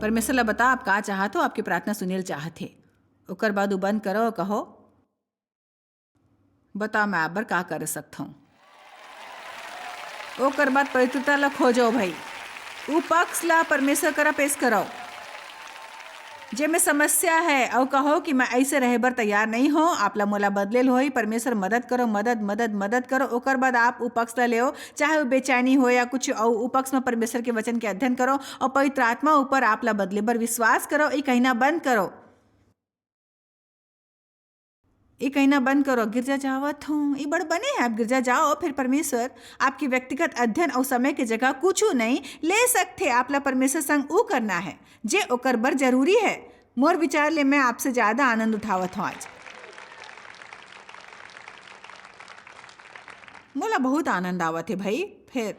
परमेश्वर ला बता आप का चाहत हो, आपकी प्रार्थना सुनेल चाहत है। ओकर बाद वो बंद करो और कहो बता मैं आप बर का कर सकता हूँ। ओकर बाद पवित्रता ला खोजो भाई, वो पक्ष ला परमेश्वर करा पेश करो जे में समस्या है और कहो कि मैं ऐसे रहे बर तैयार नहीं हो, आप ला मोला बदलेल होई, परमेश्वर मदद करो, मदद मदद मदद करो। ओकर बाद आप वो पक्ष ला ले, चाहे वो बेचैनी हो या कुछ और वो पक्ष में परमेश्वर के वचन के अध्ययन करो और पवित्र आत्मा ऊपर आप ला बदले बर विश्वास करो। ये कहना बंद करो, ये कहना बंद करो गिरजा जावत हूँ, ये बड़ बने हैं आप गिरजा जाओ, फिर परमेश्वर आपकी व्यक्तिगत अध्ययन और समय की जगह कुछ नहीं ले सकते। आप ला परमेश्वर संग ऊ करना है जे ओकर बर जरूरी है। मोर विचार ले मैं आपसे ज्यादा आनंद उठावत हूँ आज, मोला बहुत आनंद आवत है भाई। फिर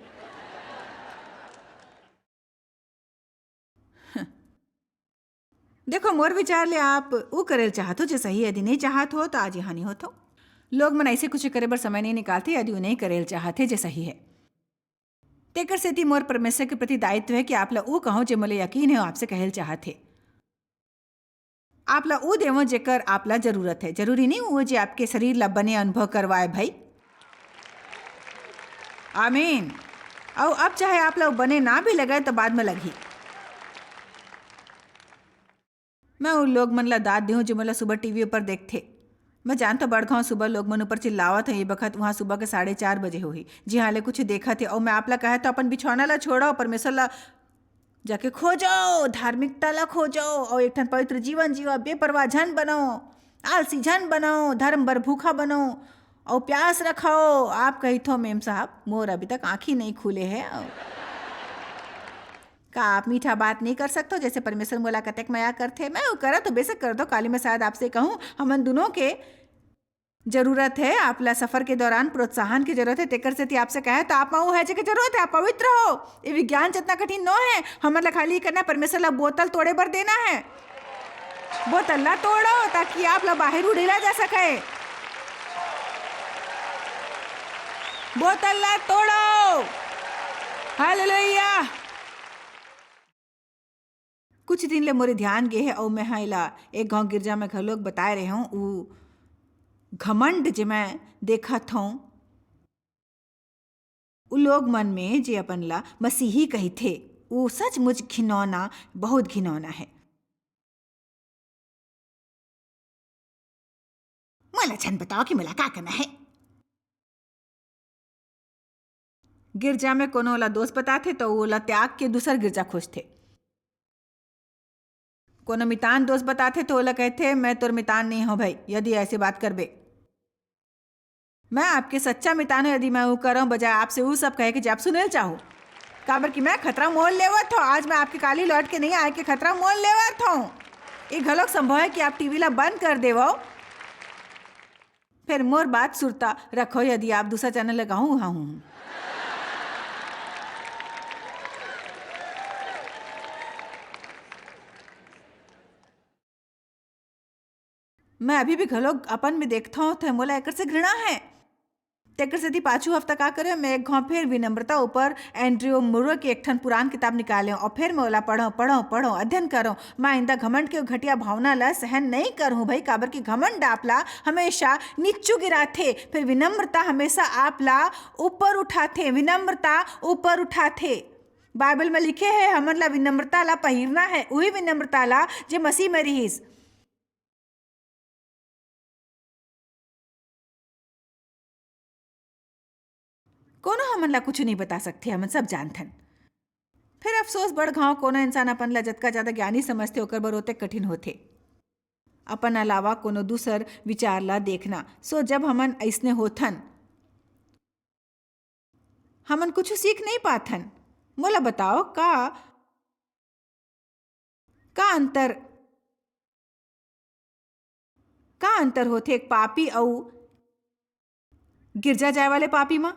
देखो मोर विचार ले आप वो करे चाहत हो जो सही, यदि नहीं चाहत हो तो आज यहाँ नहीं होतो। लोग मन ऐसे कुछ करे बर समय नहीं निकालते यदि वो नहीं करे चाहते जे सही है। तेकर सेती मोर परमेश्वर के प्रति दायित्व है कि आप ला वो कहो जे मोले यकीन है आपसे कहल चाहते। आप ला वो देवो जेकर आप ला जरूरत है, जरूरी नहीं वो जे आपके शरीर ला बने अनुभव करवाए भाई। आमीन। और अब चाहे आप ला बने ना भी लगाए तो बाद में लगी। मैं उन लोग मन ला दाद दूँ जो मला सुबह टीवी पर देखते। मैं जानता बड़गांव सुबह लोग मन ऊपर चिल्लावत है, ये बखत वहाँ सुबह के 4:30 बजे हुई जी हाँ ले कुछ देखा थे। और मैं आप ला कहे तो अपन बिछौना ला छोड़ो, परमेश्वर ला जाके खोजो, धार्मिकता ला खोजो और एक ठन पवित्र जीवन जियो, बेपरवाह जन बनो, आलसी जन बनो, धर्म बर भूखा बनो और प्यास रखाओ। आप कही थो मेम साहब मोर अभी तक आँख ही नहीं खुले हैं। का आप मीठा बात नहीं कर सकते जैसे परमेश्वर मोला कतक मया करते। मैं वो करा तो बेशक कर दो, काली मैं शायद आपसे कहूँ हमन दोनों के जरूरत है। आप ला सफर के दौरान प्रोत्साहन की जरूरत है, तेकर से आपसे कहे तो आप वो है जगह जरूरत है, आप पवित्र हो। ये विज्ञान जितना कठिन न है, हमारे ला खाली करना परमेश्वर ला बोतल तोड़े बर देना है। बोतल ला तोड़ो ताकि आप ला बाहर उड़ेला जा सके। बोतल ला तोड़ो, हालेलुया। कुछ दिन ले मोरे ध्यान गे है और मैं हाँ एक गांव गिरजा में घर लोग बताए रहे हूँ वो घमंड जे मैं देखत हूँ उ लोग मन में जे अपन ला मसीही कही थे, वो सचमुच घिनौना, बहुत घिनौना है। मोला छन बताओ कि मोला का करना है। गिरजा में कोनो ला दोस्त बताते तो वो ला त्याग के दूसर गिरजा खोजते। कोनो मितान दोस्त बताते तो ओला कहते मैं तोर मितान नहीं हो भाई यदि ऐसी बात करबे। मैं आपके सच्चा मितान हूं यदि मैं वो करूँ बजाय आपसे वो सब कहे कि जब सुनेल चाहूँ। काबर कि मैं खतरा मोल लेवत हूँ, आज मैं आपके काली लौट के नहीं आए के खतरा मोल लेवत हूँ। ये घलोक संभव है कि आप टीवी ला बंद कर देवो, फिर मोर बात सुरता रखो यदि आप दूसरा चैनल लगाऊँ वहाँ हूँ। मैं अभी भी घलोक अपन में देखता हूँ तो मोला एकर से घृणा है। तेकर से पाँचों हफ्ता का करे मैं एक घाव फिर विनम्रता ऊपर एंड्रयू मुरो की एक ठन पुरान किताब निकाले और फिर मैं ओला पढ़ो पढ़ो पढ़ो अध्ययन करो। मैं आइंदा घमंड के घटिया भावना ला सहन नहीं करूँ भाई, काबर की घमंड आपला हमेशा नीचू गिराथे, फिर विनम्रता हमेशा आपला ऊपर उठाथे, विनम्रता ऊपर उठाथे। बाइबल में लिखे है हमन ला विनम्रता ला पहिरना है, वही विनम्रता ला जे मसीह में रहीस। कोनो हमन ला कुछ नहीं बता सकते, हमन सब जानथन। फिर अफसोस बड़ घाव कोनो इंसान अपन ला जतका ज्यादा ज्ञानी समझते ओकर बर ओते कठिन होथे अपन अलावा कोनो दूसर विचार ला देखना। सो जब हमन ऐसने होथन हमन कुछ सीख नहीं पाथन। मोला बताओ का अंतर का अंतर होथे एक पापी और गिरजा जाए वाले पापी मां।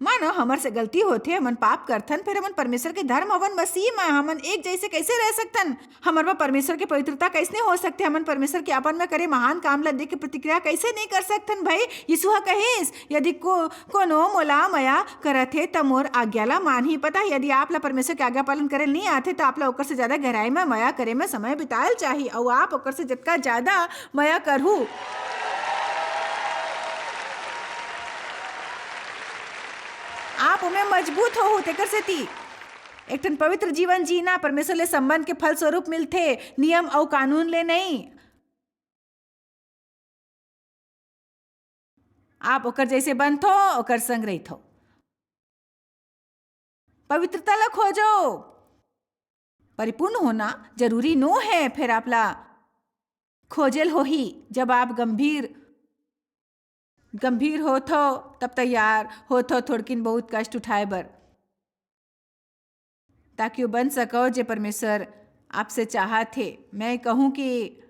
मानो हमर से गलती होथे, हमन पाप करथन, फिर हमन परमेश्वर के धर्म हवन मसीह में हमन एक जैसे कैसे रह सकथन? हमर में परमेश्वर के पवित्रता कैसे हो सकथे? हमन परमेश्वर के अपन में करे महान काम ला देख के प्रतिक्रिया कैसे नहीं कर सकथन? भाई यीशु ह कहिस, यदि कोनो मोला मया करत हे त मोर आज्ञा ला मानही। पता है, यदि आप ला परमेश्वर के आज्ञा पालन करे नहीं आथे तो आप ला ओकर से ज्यादा गहराई में मया करे में समय बितायल चाहिए, और आप ओकर से जितना ज्यादा मया करहू आप उमें मजबूत हो तेकर सेती एक ठन पवित्र जीवन जीना परमेश्वर ले संबंध के फल स्वरूप मिलथे, नियम और कानून ले नहीं। आप ओकर जैसे बनथो, ओकर संग रहिथो। पवित्रता ला खोजो। परिपूर्ण होना जरूरी नो है, फिर आप ला खोजल हो ही जब आप गंभीर होथो, तब तैयार होथो थोड़किन बहुत कष्ट उठाए बर, ताकि वो बन सको जे परमेश्वर आपसे चाहत थे। मैं कहूँ कि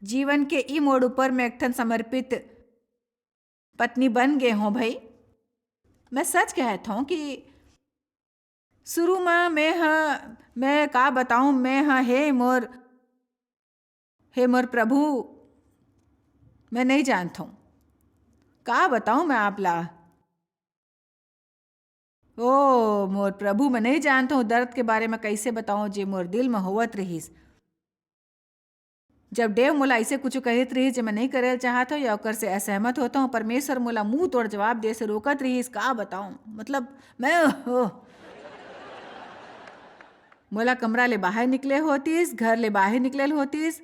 जीवन के ई मोड़ ऊपर मैं एक ठन समर्पित पत्नी बन गए हूँ। भाई मैं सच कहता हूँ कि शुरू में मैं का बताऊँ, मैं हे मोर प्रभु, मैं नहीं जानता हूँ का बताऊँ मैं आप ला। ओ मोर प्रभु, मैं नहीं जानता हूँ दर्द के बारे में कैसे बताऊँ जे मोर दिल में होवत रहीस। जब देव मोला ऐसे कुछ कहत रहीस जे मैं नहीं करे चाहत हो या ओकर से असहमत होता हूँ, परमेश्वर मोला मुंह तोड़ जवाब दे से रोकत रहीस। का बताऊँ, मतलब मैं मोला कमरा ले बाहर निकले होतीस, घर ले बाहर निकले होतीस,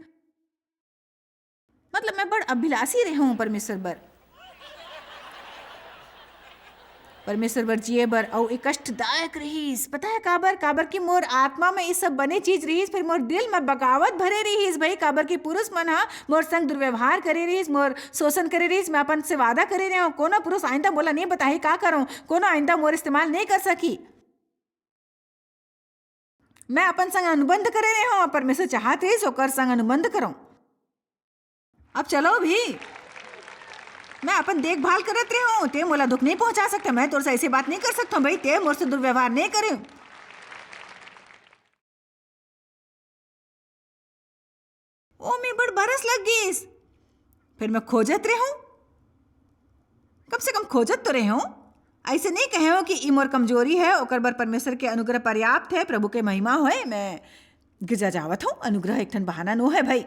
मतलब मैं बड़ अभिलाषी रही हूँ परमेश्वर बर जिए बर, और एक कष्टदायक रहीस। पता है काबर की मोर आत्मा में ये सब बने चीज रहीस, फिर मोर दिल में बगावत भरे रहीस। भाई काबर की पुरुष मन हा मोर संग दुर्व्यवहार करे रहीस, मोर शोषण करे रहीस। मैं अपन से वादा करे रही हूँ कोनो पुरुष आइंदा बोला नहीं बताही का करूँ, कोनो आइंदा मोर इस्तेमाल नहीं कर सकी। मैं अपन संग अनुबंध करे रही हूँ, परमेश्वर चाहत रहीस ओकर संग अनुबंध करूँ। अब चलो भी, मैं अपन देखभाल करत रही हूँ, ते मोला दुख नहीं पहुंचा सकते। मैं तोर से ऐसी बात नहीं कर सकता हूँ भाई, ते मोर से दुर्व्यवहार नहीं करे। ओ मैं बड़ बरस लग गईस, फिर मैं खोजत रही हूँ, कम से कम खोजत तो रही हूँ। ऐसे नहीं कहे हो कि ई मोर कमजोरी है, ओकर बर परमेश्वर के अनुग्रह पर्याप्त है, प्रभु के महिमा होए। मैं गिरजा जावत हूँ, अनुग्रह एक ठन बहाना नो है भाई।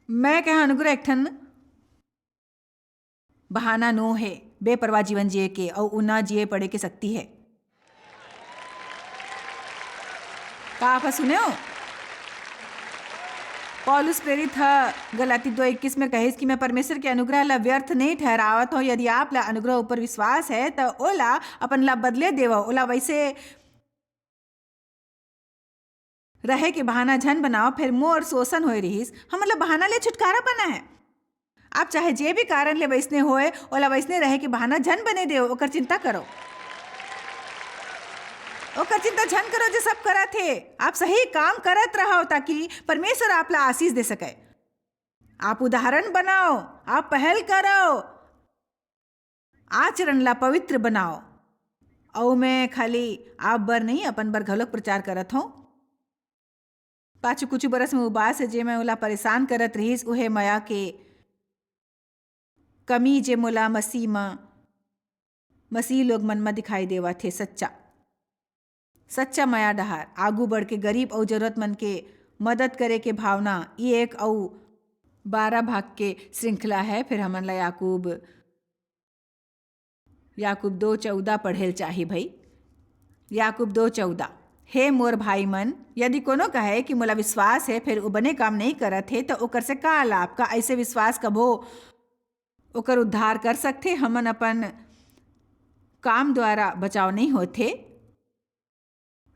मैं कहा अनुग्रह एक ठन बहाना नो है बेपरवाह जीवन जिए के, और उना जिए पड़े के सकती है। का आप सुने हो? पौलुस प्रेरित है गलाती 2:21 में कहिस कि मैं परमेश्वर के अनुग्रह ला व्यर्थ नहीं ठहरावत हो। यदि आप ला अनुग्रह ऊपर विश्वास है तो ओला अपन ला बदले देव, ओला वैसे रहे के बहाना झन बनाओ। फिर मोर शोषण होए रहीस, हम मतलब बहाना ले छुटकारा पाना है। आप चाहे जे भी कारण ले वैसने होए, ओला वैसने रहे के बहाना झन बने देव, ओकर चिंता करो, ओकर चिंता झन करो जो सब करत है। आप सही काम करत रहो ताकि परमेश्वर आप ला आशीष दे सके। आप उदाहरण बनाओ, आप पहल करो, आचरण ला पवित्र बनाओ। और मैं खाली आप बर नहीं अपन बर घलोक प्रचार करत हूँ। पाछू कुछ बरस में उबास है जे मैं ओला परेशान करत रहीस, उहे मया के कमी जे मोला मसीह लोग मन में दिखाई देवा थे। सच्चा माया डहार आगू बढ़ के गरीब और जरूरतमंद के मदद करे के भावना, ये 1 और 12 भाग के श्रृंखला है। फिर हमन ला याकूब 2:14 पढ़ेल चाहिए भाई। याकूब 2:14, हे मोर भाई मन, यदि कोनो कहे कि मोला विश्वास है फिर वो बने काम नहीं करत है तो ओकर से का लाभ? का ऐसे विश्वास कबो ओकर उद्धार कर सकते? हमन अपन काम द्वारा बचाव नहीं होते।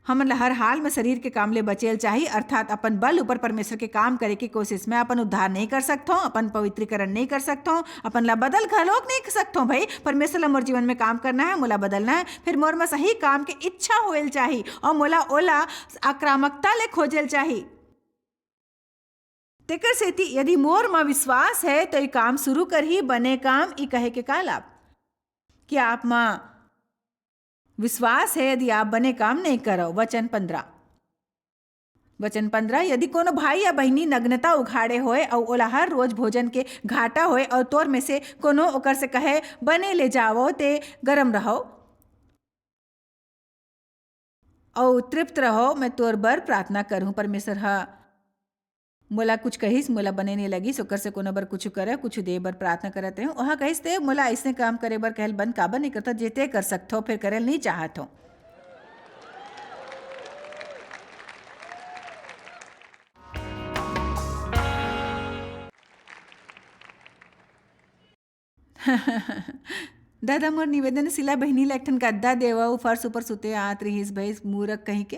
हमन हर हाल में शरीर के काम ले बचेल चाहिए, अर्थात अपन बल ऊपर परमेश्वर के काम करे की कोशिश में अपन उद्धार नहीं कर सकता हूँ, अपन पवित्रीकरण नहीं कर सकता हूँ, अपन ला बदल घलोक नहीं कर सकता हूँ। भाई परमेश्वर ला मोर जीवन में काम करना है, मोला बदलना है, फिर मोर में सही काम के इच्छा होएल चाहिए और मोला ओला आक्रामकता ले खोजेल चाहिए। तेकर सेती यदि मोर में विश्वास है तो ये काम शुरू कर ही बने काम ई कहे के का लाभ। कि आप मां विश्वास है यदि आप बने काम नहीं करो। वचन 15 यदि कोनो भाई या बहनी नग्नता उघाड़े होए और ओला हर रोज भोजन के घाटा होए और तोर में से कोनो ओकर से कहे बने ले जाओ ते गरम रहो और तृप्त रहो, मैं तोर बर प्रार्थना करूं। परमेश्वर हा मोला कुछ कहिस, मोला बने नहीं लगिस, ओकर से कोनो बर कुछ करे, कुछ दे बर प्रार्थना करत हूँ। वहाँ कहिस ते मोला ऐसे काम करे बर कहल बंद काबर नहीं करता, जेते कर सकथो फिर करेल नहीं चाहत हो। दादा मोर निवेदन सिला बहनी ला एक ठन गद्दा देवा, फर्श ऊपर सुते आत रहीस भई मूरख कहीं के,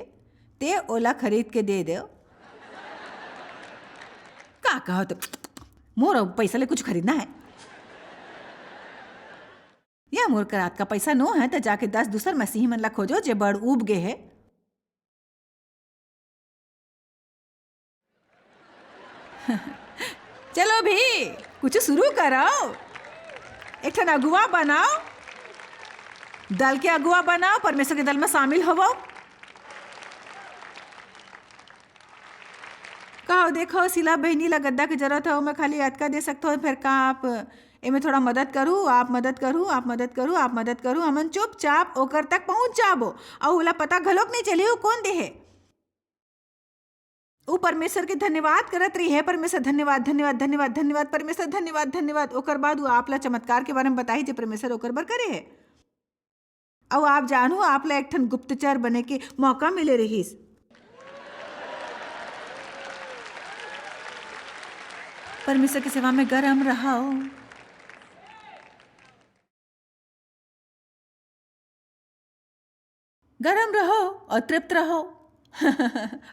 ते ओला खरीद के दे दो। का कहो तो मोर पैसा ले कुछ खरीदना है या मोर करात का पैसा नो है तो जाके 10 दूसर मसीही मन ला खोजो जे बड़ उब गे है। चलो भी कुछ शुरू करो, एक ठन अगुआ बनाओ, दल के अगुआ बनाओ, परमेश्वर के दल में शामिल होवो। कहो देखो सिला बहनी ला गद्दा की जरूरत है, मैं खाली अटका दे सकता हूँ, फिर का आप एमे थोड़ा मदद करूँ, आप मदद करूँ, आप मदद करूँ, आप मदद करूँ। हमन चुपचाप ओकर तक पहुँच जाबो और ओला पता घलोक नहीं चली कौन दे है। वो परमेश्वर के धन्यवाद करत रही है, परमेश्वर धन्यवाद धन्यवाद धन्यवाद धन्यवाद, परमेश्वर धन्यवाद धन्यवाद। ओकर बाद वो आप ला चमत्कार के बारे में बताई जे परमेश्वर ओकर बर करे है। और आप जानू आप ला एक ठन गुप्तचर बने के मौका मिले रहीस। परमेश्वर की सेवा में गरम रहो, गरम रहो और तृप्त रहो।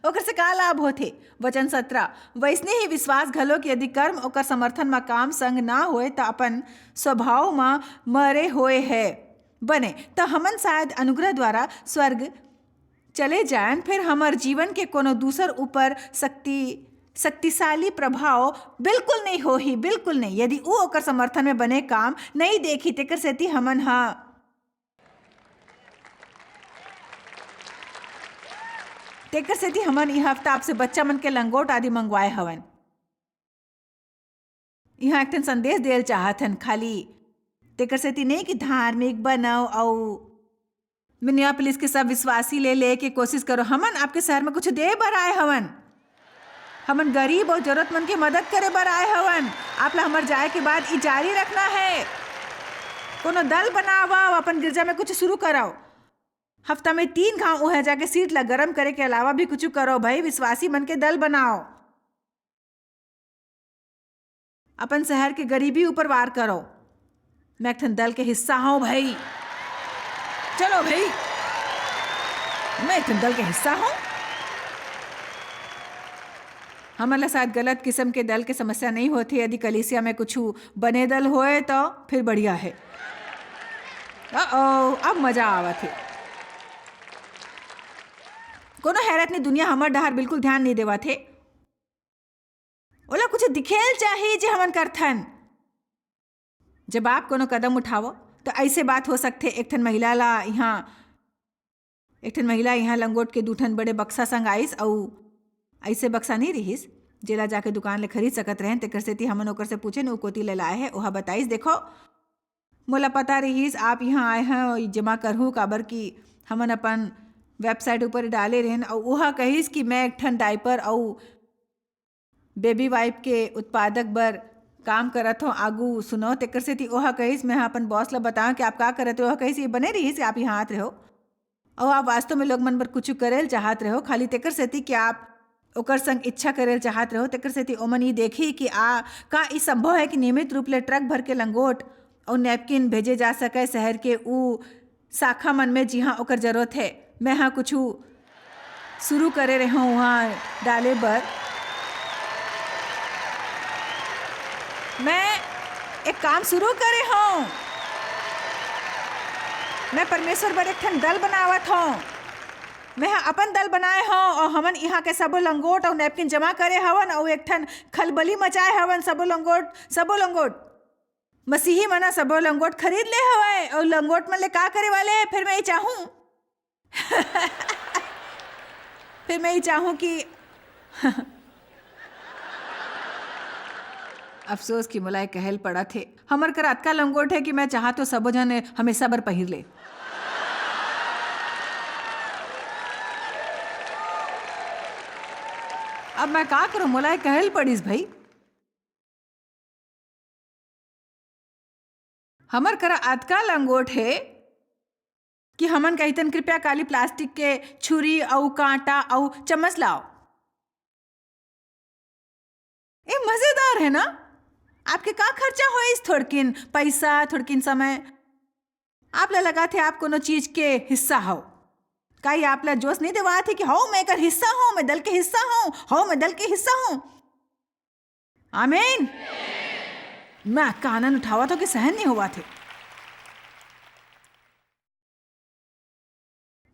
ओकर से का लाभ होथे। वचन 17 वैसने ही विश्वास घलो कि यदि कर्म ओकर समर्थन में काम संग ना होए तो अपन स्वभाव में मरे होए है बने, तो हमन शायद अनुग्रह द्वारा स्वर्ग चले जाएं, फिर हमार जीवन के कोनो दूसर ऊपर शक्तिशाली प्रभाव बिल्कुल नहीं हो ही, बिल्कुल नहीं। यदि वो ओकर समर्थन में बने काम नहीं देखी तेकर सेती हमन हा तेकर सेती हमन यह हफ्ता आपसे बच्चा मन के लंगोट आदि मंगवाए हवन। यहाँ एक संदेश देल चाहत हन, खाली तेकर सेती नहीं कि धार्मिक बनाओ और मिनियापोलिस के सब विश्वासी ले के कोशिश करो। हमन आपके शहर में कुछ दे बर आए हवन, हमन गरीब और जरूरतमंद की मदद करे बर आए हवन। आप ला हमर जाए के बाद ई जारी रखना है। कोनो दल बनाओ, अपन गिरजा में कुछ शुरू कराओ। हफ्ता में 3 घाव वह जाके सीट ला गरम करे के अलावा भी कुछ करो भाई। विश्वासी मन के दल बनाओ, अपन शहर के गरीबी ऊपर वार करो। मैं एक ठन दल के हिस्सा हूं भाई, चलो भाई मैं एक ठन दल के हिस्सा हूं। हमारा शायद गलत किस्म के दल के समस्या नहीं होती। यदि कलीसिया में कुछ बने दल होए तो फिर बढ़िया है। अब मजा आवत है। कोनो हैरत नहीं, दुनिया हमार डहार बिल्कुल ध्यान नहीं देवा थे। ओला कुछ दिखेल चाहिए जे हमन करथन। जब आप कोनो कदम उठावो तो ऐसे बात हो सकते। एक ठन महिला यहाँ लंगोट के 2 ठन बड़े बक्सा संग आइस, और ऐसे बक्सा नहीं रहीस जेला जाके दुकान ले खरीद सकत रहें। तेकर सेती हमन ओकर से पूछे न कोती ले लाए है। ओहा बताइस देखो मोला पता रहीस आप यहाँ आए हैं जमा करहूँ, काबर की हमन अपन वेबसाइट ऊपर डाले रहें। और ओहा कहिस कि मैं एक ठन डायपर और बेबी वाइप के उत्पादक बर काम करत हो, आगू सुनो। तेकर सेती ओहा कहिस मैं अपन बॉस ला बताऊँ कि आप का करत हो। ओहा कहिस ये बने रहीस आप यहाँ आत रहो और आप वास्तव में लोग मन बर कुछ करेल चाहत रहो, खाली तेकर सेती कि आप ओकर संग इच्छा करेल चाहत रहो। तेकर सेती ओमन ये देखी कि का ई संभव है कि नियमित रूप ले ट्रक भर के लंगोट और नैपकिन भेजे जा सके शहर के ऊ शाखा मन में जिहाँ ओकर जरूरत है। मैं हाँ कुछ शुरू करे रहे हूँ वहाँ डाले बर। मैं एक काम शुरू करे हूँ, मैं परमेश्वर बर एक ठन दल बनावत हूँ। मैं अपन दल बनाए हूँ और हमन यहाँ के सबो लंगोट और नैपकिन जमा करे हवन और एक ठन खलबली मचाए हवन। सबो लंगोट मसीही मना सबो लंगोट खरीद ले हवाए और लंगोट मन ले का करे वाले है। फिर मैं ही चाहूँ फिर मैं ही चाहूँ कि अफसोस की मुलाय कहल पड़ा थे हमर कर अतका लंगोट है कि मैं चाह तो सबो जन हमेशा बर पहिर ले। अब मैं का करूं, मुलाय कहल पड़ीस भाई। हमर करा अतका लंगोट है कि हमन कहितन कृपया काली प्लास्टिक के छुरी और कांटा और चम्मच लाओ। ये मजेदार है ना। आपके का खर्चा हो इस थोड़किन पैसा थोड़किन समय आप ला लगा थे आप कोनो चीज के हिस्सा हो। काई आप ला जोश नहीं देवा थे कि हो मैं कर हिस्सा हूं, मैं दल के हिस्सा हूं, हो मैं दल के हिस्सा हूं। आमीन। मैं कानन उठावा तो कि सहन नहीं हुआ थे।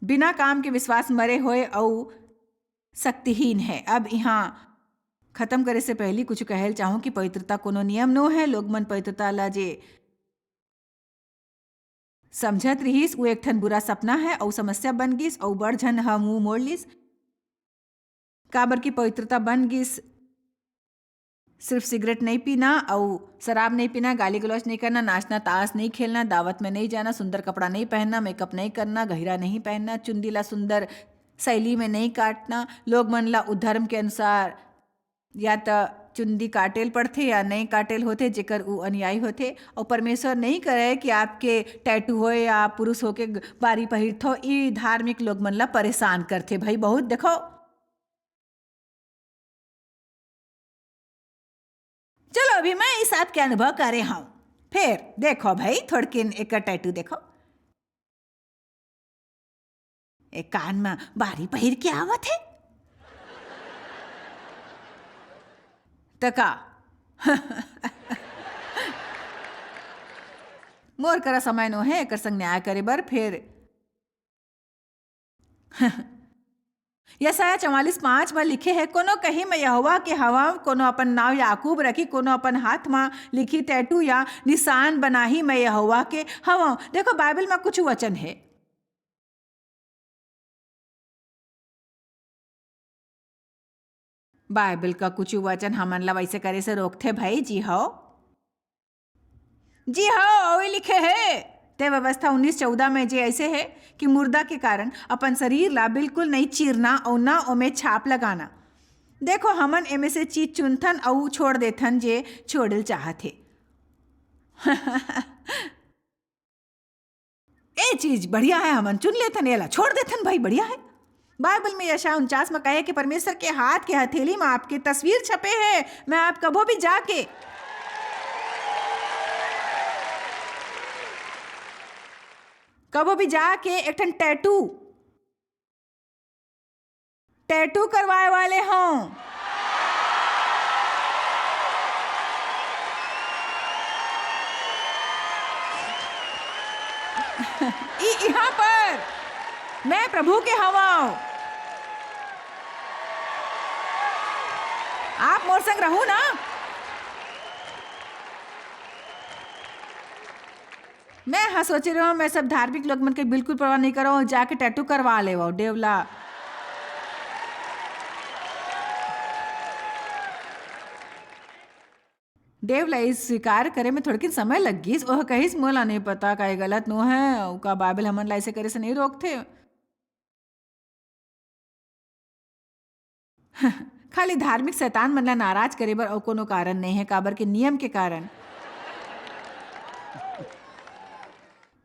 बिना काम के विश्वास मरे हुए और शक्तिहीन है। अब यहाँ खत्म करे से पहले कुछ कहल चाहूं कि पवित्रता कोनो नियम नो है। लोग मन पवित्रता ला जे समझत रहीस वो एक ठन बुरा सपना है और समस्या बन गिस और बड़ झन ह मुंह मोड़ लिस। काबर की पवित्रता बन गिस सिर्फ सिगरेट नहीं पीना और शराब नहीं पीना, गाली गलौज नहीं करना, नाचना, ताश नहीं खेलना, दावत में नहीं जाना, सुंदर कपड़ा नहीं पहनना, मेकअप नहीं करना, गहिरा नहीं पहनना, चुंदी ला सुंदर शैली में नहीं काटना। लोग मन ला उधर्म के अनुसार या तो चुंदी काटेल पड़थे या नहीं काटेल होते जेकर उ अनुयायी होते। और परमेश्वर नहीं करे कि आपके टैटू हो या पुरुष होके बारी पहिरथो। ई धार्मिक लोग मन ला परेशान करथे भाई बहुत। देखो चलो अभी मैं इस आपके अनुभव करे हूं। फिर देखो भाई थोड़किन एक टैटू देखो। एक कान में बारी पहिर के आवत है तका मोर करा समय नो है एकर संग न्याय करे बर। फिर यसाया 44:5 में लिखे है, कोनो कहीं मैं यहोवा के हवा, कोनो अपन नाव याकूब रखी, कोनो अपन हाथ में लिखी टैटू या निशान बनाही मैं यहोवा के हवा। देखो बाइबल में कुछ वचन है। बाइबल का कुछ वचन हमन ला वैसे करे से रोकथे भाई। जी हो वही लिखे है। ते व्यवस्था 19:14 में जे ऐसे है कि मुर्दा के कारण अपन शरीर ला बिल्कुल नहीं चीरना और ना ओमे छाप लगाना। देखो हमन एमे से चीज चुनथन और छोड़ देथन जे छोड़ल चाहथे। ए चीज बढ़िया है हमन चुन लेथन, एला छोड़ देथन भाई बढ़िया है। बाइबल में यशाया 49 में कहे कि परमेश्वर के हाथ के हथेली में आपके तस्वीर छपे हैं। मैं आप कभो भी जाके एक ठन टैटू करवाए वाले हों। यहाँ पर मैं प्रभु के हवा। आप मोर संग रहू ना। मैं हाँ सोच रही हूँ मैं सब धार्मिक लोग मन के बिल्कुल परवाह नहीं करो, जाके टैटू करवा ले वो डेवला। डेवला इस स्वीकार करे में थोड़किन समय लग गई। ओह कहिस मोला नहीं पता का गलत नो है का बाइबल हमन ला ऐसे करे से नहीं रोकथे। खाली धार्मिक शैतान मन ला नाराज करे बर और कोनो कारण नहीं है। काबर के नियम के कारण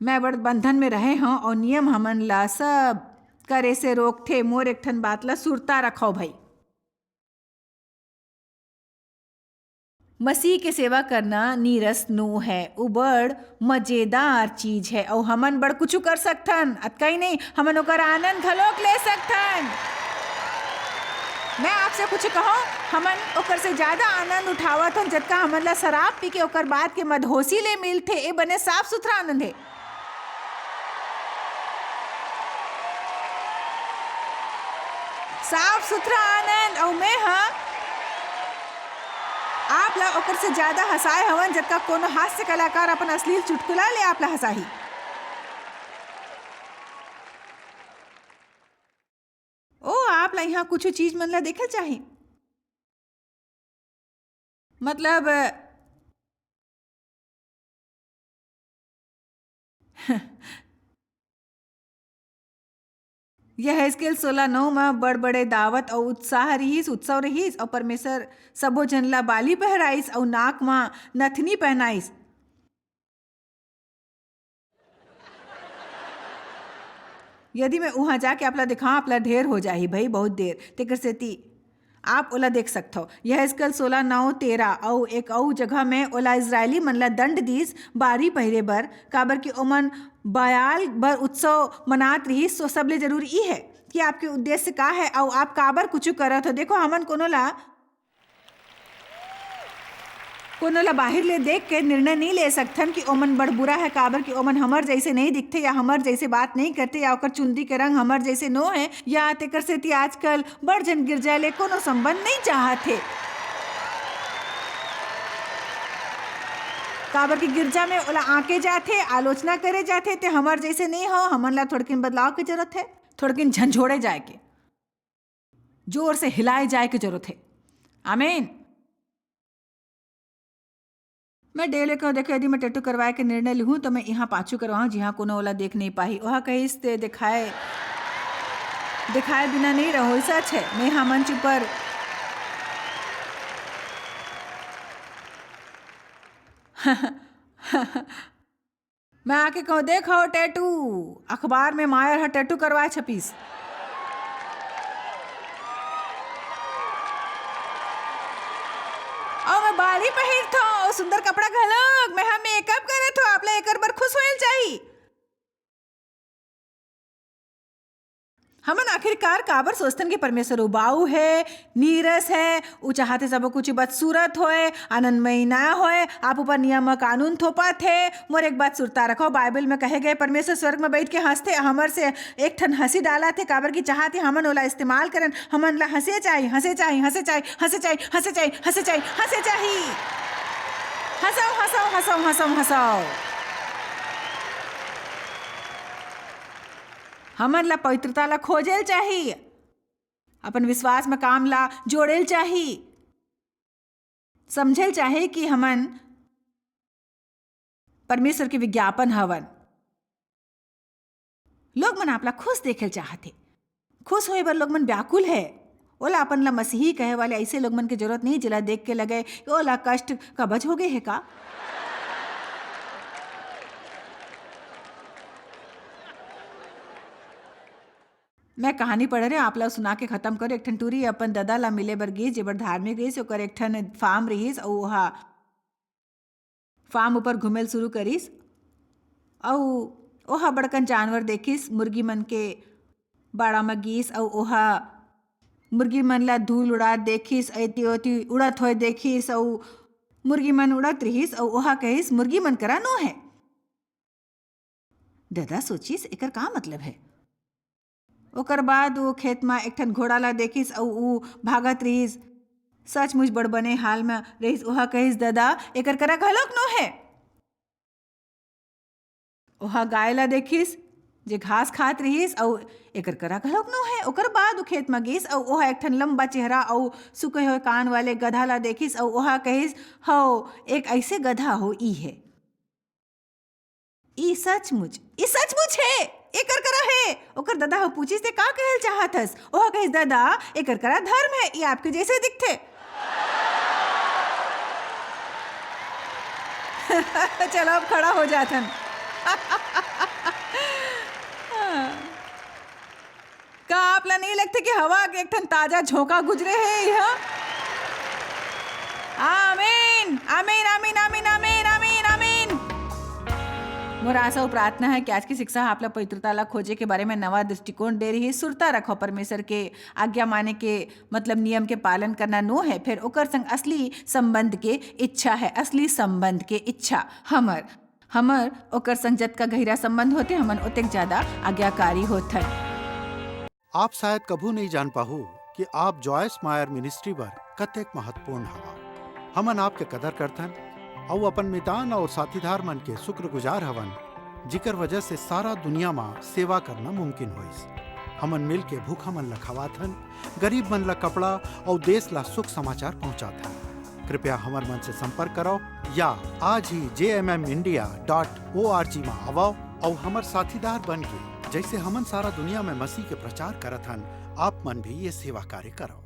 मैं बड़ बंधन में रहे हूं और नियम हमन ला सब करे से रोकथे। मोर एक ठन बात ला सुरता रखो भाई। मसीह के सेवा करना नीरस नो है, वो बड़ मजेदार चीज है और हमन बड़ कुछ कर सकथन। अतका ही नहीं हमन ओकर आनंद घलोक ले सकथन। मैं आपसे कुछ कहो हमन ओकर से ज्यादा आनंद उठावत हन जतका हमन ला शराब पी के ओकर बाद के मदहोशी ले मिलथे। ए बने साफ सुथरा आनंद है। साफ सुथरा आनंद और मैं हाँ आप ला ओकर से ज्यादा हंसाए हवन जबका कोनो हास्य कलाकार अपन अश्लील चुटकुला ले आप ला हंसाही। ओ आप ला यहाँ कुछ चीज मन ला देखल चाही मतलब यह स्केल 16/9 में बड़ बड़े दावत और उत्साह रहीस उत्सव रहीस और परमेश्वर सबो जन ला बाली पहराइस और नाक में नथनी पहनाइस। यदि मैं वहां जाके आपला दिखा आपला ढेर हो जाही भाई बहुत देर तेकर सेती आप ओला देख सकते हो। यह स्केल 16/9-13 और एक और जगह में ओला इजरायली मन ला दंड दीस बारी पहिरे बर काबर कि ओमन बयाल बर उत्सव मनात रहीस। तो सबले जरूरी ई है कि आपके उद्देश्य का है और आप काबर कुछ करत हो। देखो हमन कोनो ला बाहर ले देख के निर्णय नहीं ले सकथन कि ओमन बड़ बुरा है काबर कि ओमन हमर जैसे नहीं दिखते या हमर जैसे बात नहीं करते या ओकर चुंदी के रंग हमर जैसे नो है या तेकर सेती आजकल बड़ जन गिरजा ले कोनो संबंध नहीं चाहते काबर कि गिरजा में ओला आके जाते आलोचना करे जाते ते हमर जैसे नहीं हो। हमन ला थोड़किन बदलाव की जरूरत है थोड़किन झंझोड़े जाए के जोर से हिलाए जाए की जरूरत है। आमीन। मैं डेले को देखे यदि मैं टैटू करवाए के निर्णय लूँ तो मैं यहाँ पाछू करवाऊँ जहाँ कोनो वाला देख नहीं पाही वहाँ कहीं से दिखाए बिना नहीं रहो। सच है मैं यहाँ मंच पर मैं आके कहूँ देखो टैटू अखबार में मायर है टैटू करवाए छपीस। और मैं बाली पहिर थो सुंदर कपड़ा घलोक मैं हम मेकअप करे थो आप ला एकर बर खुश होइल चाहिए। हमन आखिरकार काबर सोचतन कि परमेश्वर उबाऊ है नीरस है उ चाहते सब कुछ बदसूरत होए आनंदमयी ना होए आप ऊपर नियम कानून थोपा थे। मोर एक बात सुरता रखो बाइबल में कहे गए परमेश्वर स्वर्ग में बैठ के हंसते हमर से एक ठन हंसी डाला थे काबर की चाहते हमन ओला इस्तेमाल करन हमन ला हंसे चाहिए हंसे चाहिए हंसे चाहिए हंसे चाहिए हंसे चाहिए हंसे चाहिए हंसे चाहिए हंसाओ हंसाओ हंसाओ हंसाओ हंसाओ। हमन ला पवित्रता ला खोजेल चाहिए अपन विश्वास में काम ला जोड़ेल चाहिए समझेल चाहिए कि हमन परमेश्वर के विज्ञापन हवन। लोग मन आपला खुश देखेल चाहते खुश होए बर लोग मन व्याकुल है ओला अपन ला मसीही कहे वाले ऐसे लोग मन के जरूरत नहीं जिला देख के लगे ओला कष्ट कबज हो गए है का। मैं कहानी पढ़ रहे आप ला सुना के खत्म करो। एक ठन टूरी अपन दादा ला मिले बर गिस जेबर धार्मिक रहीस ओकर एक ठन फार्म रहीस और वहा फार्म ऊपर घुमेल शुरू करिस और ओहा बड़कन जानवर देखिस मुर्गी मन के बाड़ा में गिस और ओहा मुर्गी मन ला धूल उड़ात देखिस ऐती ओती उड़त होए देखिस और मुर्गी मन उड़त रहीस और ओहा कहिस मुर्गी मन करा नो है। दादा सोचिस एकर का मतलब है। ओकर बाद वो खेत में एक ठन घोड़ा ला देखिस और ऊ भागत रहीस सचमुच बड़ बने हाल में रहीस। ओहा कहिस दादा एकर करा घलोक नो है। ओहा गाय ला देखिस जे घास खात रहीस और एकर करा घलोक नो है। ओकर बाद वो खेत में गिस और ओहा एक ठन लंबा चेहरा और सुखे हुए कान वाले गधा ला देखिस और ओहा कहिस हो एक ऐसे गधा हो ई है ई सचमुच है एकर करा है। ओकर दादा हो पूछिस ते का कहल चाहतस ओहा कहिस दादा एकर करा धर्म है ये आपके जैसे दिखते। चलो अब खड़ा हो जाथन। का आप ला नहीं लगते कि हवा के एक ठन ताजा झोंका गुजरे है यहाँ। आमीन आमीन आमीन आमीन आमीन आमीन आमीन। मोर आशा और प्रार्थना है कि आज की शिक्षा आप ला पवित्रता ला खोजे के बारे में नवा दृष्टिकोण दे रही है। सुरता रखो परमेश्वर के आज्ञा माने के मतलब नियम के पालन करना नो है फिर ओकर संग असली संबंध के इच्छा है असली संबंध के इच्छा हमर ओकर संग जतका गहरा संबंध होते हमन ओतेक ज्यादा आज्ञाकारी होथन। आप शायद कभू नहीं जान पाहु कि आप जॉयस मायर मिनिस्ट्री बर कतेक महत्वपूर्ण हवा। हमन आपके कदर करथन और अपन मितान और साथीदार मन के शुक्रगुजार हवन, जिकर वजह से सारा दुनिया में सेवा करना मुमकिन होइस। हमन मिल के भूखा मन ला खवाथन, गरीब मन ला कपड़ा और देश ला सुख समाचार पहुंचाथन। कृपया हमर मन से संपर्क करो या आज ही jmmindia.org में आवो और हमर साथीदार बन के जैसे हमन सारा दुनिया में मसीह के प्रचार करत हन, आप मन भी ये सेवा कार्य करो।